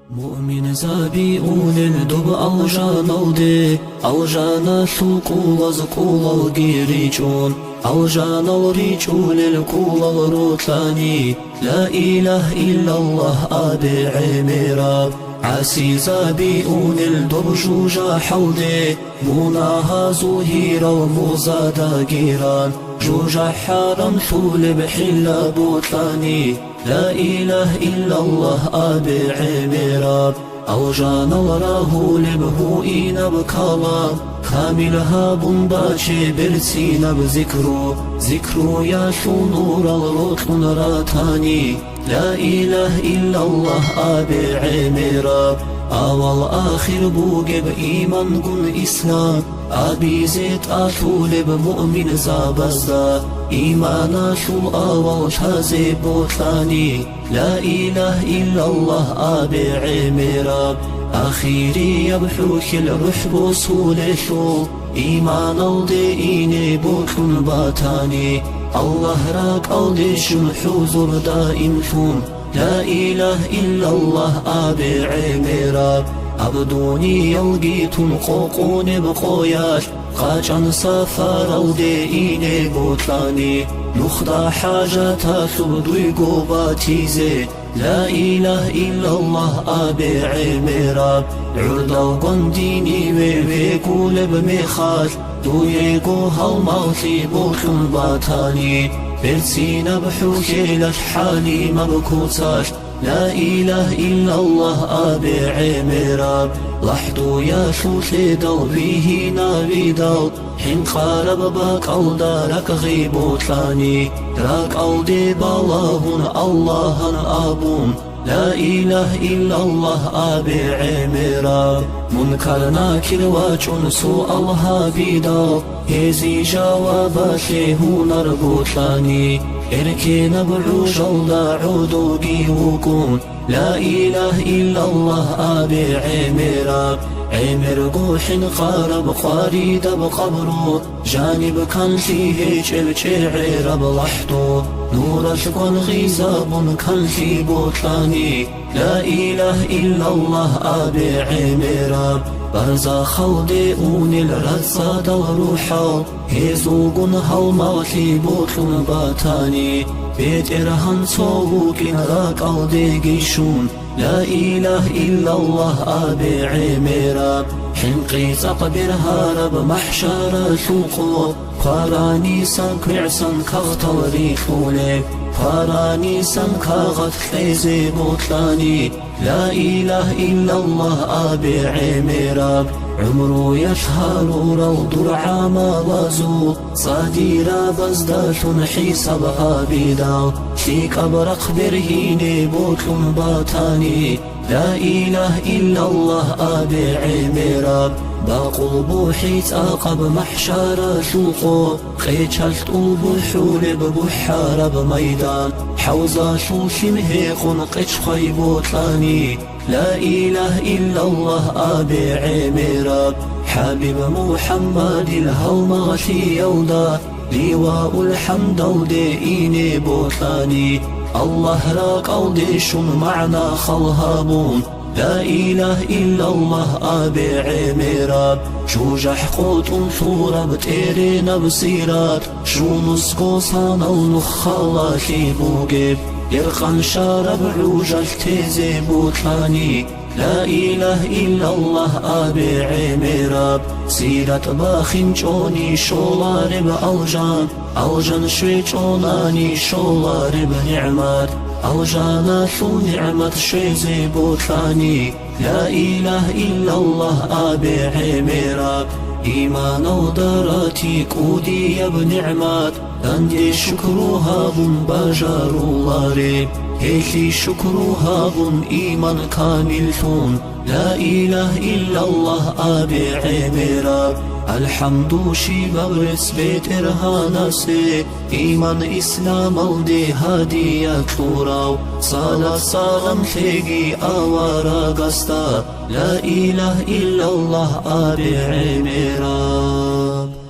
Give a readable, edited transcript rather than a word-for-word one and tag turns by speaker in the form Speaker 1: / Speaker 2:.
Speaker 1: مؤمن زابيون الدب aljanalde aljana shukula zkula girichun aljana richul الكula روتلاني لا إله إلا الله أبي عميرا عسي زابيون الدب جوجا حودي مناها زهيرا ومزادا جيران جوجا حرم ثول بحلا بوتلاني لا إله إلا الله أبي عميرا أوجانا وراه لبهو إينا بكالا كاملها بنباشي برسينا بذكرو يا شو نور الروتل راتاني لا إله إلا الله أبي عميرا أول آخر بوجب إيمان قن إسلام أبي زيت أطول بمؤمن زابزدا إيمانا شو أول شازي بوتلاني لا إله إلا الله أبي عميرا أخيري يبحوك الروح بوصول شو إيمان الديني بوتل باتاني الله راك أوديش الحضور دائم شون لا إله إلا الله أبي عميرا عبدوني يلقيتم قوقون بقوياش قاجان سفر الديني بوتلاني نخضع حاجة سبدوي قوباتيزي لا إله إلا الله أبي عميرا عرضا وقنديني ويقول بمخاش دويقو هالموتي بوتل باتاني برسينا بحوكي لشحالي مبكوتاش لا إله إلا الله أبي عميرا لحدو يا شوشي دلبيه نابي دل حين قارب باك ألدارك غيبوتلاني راك ألدي بالاهن اللهن أبون لا إله إلا الله أبي عميرا منكر ناكر واجن سوء الله بيدال هزي جواباتي هو نربوتلاني إركي نبعو جلدا عودو جيوكون لا إله إلا الله أبي عميرا عمر قوح قارب قاريد بقبرو جانب كان فيه جبجعير بلحدو نور شكون غيزاب كان في بوتلاني لا إله إلا الله أبي عميرا برزا خودئون الرصاد الروحا هزوغن هالموتي بوتلون باتاني بيت إرهان صووكين راك ألديجيشون لا إله إلا الله أبي عميرا حنقي تقبر هارب محشر شوقو قراني سنك معسن كغتل ريخولي قراني سنك غت خيزي بوتلاني لا إله إلا الله أبي عميرا عمرو يشهر روض العام وزو صديرا بزداش حسابها بيدا فيك أبرق برهيني بوتل باتاني لا إله إلا الله أبي عميرا بقلبو حيت أقب محشر شوقو قيتشلت بحول ببحار بميدان حوزا شوش مهيقون قيتش خيبوتلاني لا إله إلا الله أبي عميرا حبيب محمد الهومغشي يودا لواء الحمد وديني بوتلاني الله راك أوديش معنا خلهابون لا إله إلا الله أبي عميرا شوج حقوت صورة بتيرين بصيرات شو نسكو صانا ونخلاشي بوجب يرقن شارب عوجل تيزي بوتلاني لا إله إلا الله أبي عميرا سيرة باخن جوني شولار بألجان شوي جوناني شولار بنعمات ألجانا شو نعمة شوي زي بوتلاني لا إله إلا الله أبي عميرا إيمان ودراتي كودي يا بنعمات عندي شكرها بن بجار الله هيكي شكرها بن إيمان كامل ثون لا إله إلا الله أبي عميرا الحمد شي بغرس بيت إرهانسي إيمان إسلام الدي هادية كوراو صلاة سلام تيجي أوارا قستا لا إله إلا الله أبي عميرا